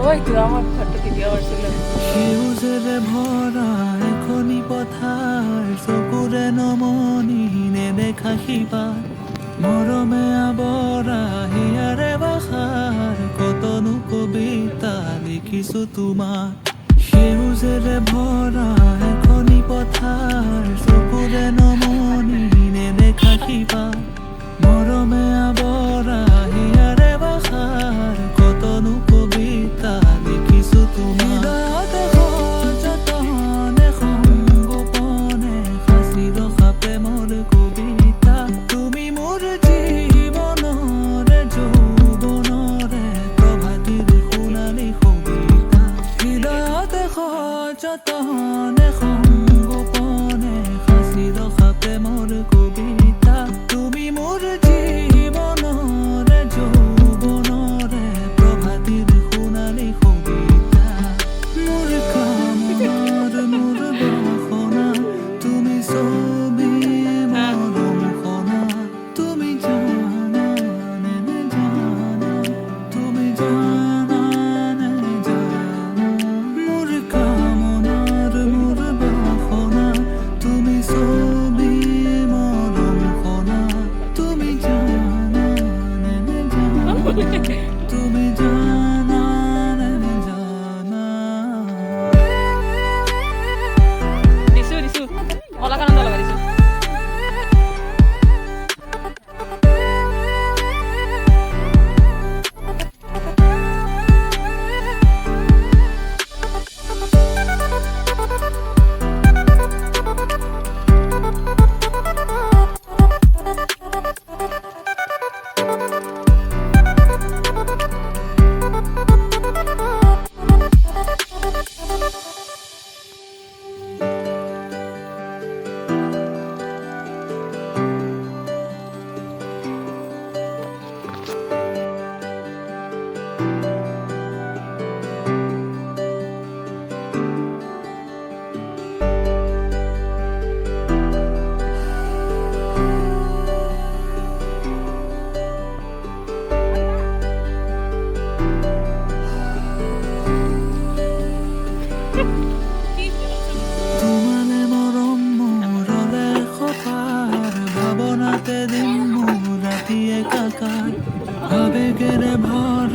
ওই তো আমার ফটো কি দেওয়ার ছিল। সেউজেৰে ভৰা এখনি পথাৰ চকুৰে নমনি নেদেখা সিপাৰ মৰমে আৱৰা হিয়াৰে বাসাৰ কতনো কবিতা লিখিছো তোমাৰ সেউজেৰে ভৰা এখনি পথাৰ চকুৰে নমনি নেদেখা সিপাৰ মৰমে আৱৰা হিয়াৰে বাসাৰ কতনো কবিতা লিখিছো তোমাৰ যতনে সংগোপনে সাঁচি ৰখা প্ৰেমৰ কবিতা তুমি মোৰ জীৱনৰে যৌৱনৰে প্ৰভাতিৰ সোণালী কবিতা হৃদয়তে যতনে সংগোপনে সাঁচি ৰখা প্ৰেমৰ কবিতা তুমি মোৰ জীৱনৰে যৌৱনৰে প্ৰভাতিৰ সোণালী কবিতা মোৰ কামৰ মোৰ বাসনা তুমি ছবি মৰম খনা তুমি জানা নে জানা তুমি জানা নে জানা মোৰ কামনাৰ মোৰ বাসনা তুমি ছবি মৰম খনা তুমি জানা নে জানা তুমি জানা নে জানা দিছো দিছো অলকানন্দ লগাই দিছো। তোমালে মৰম মোৰলে সপাৰ ভাৱনাতে দিন মোৰ ৰাতি একাকাৰ আবেগেৰে ভৰা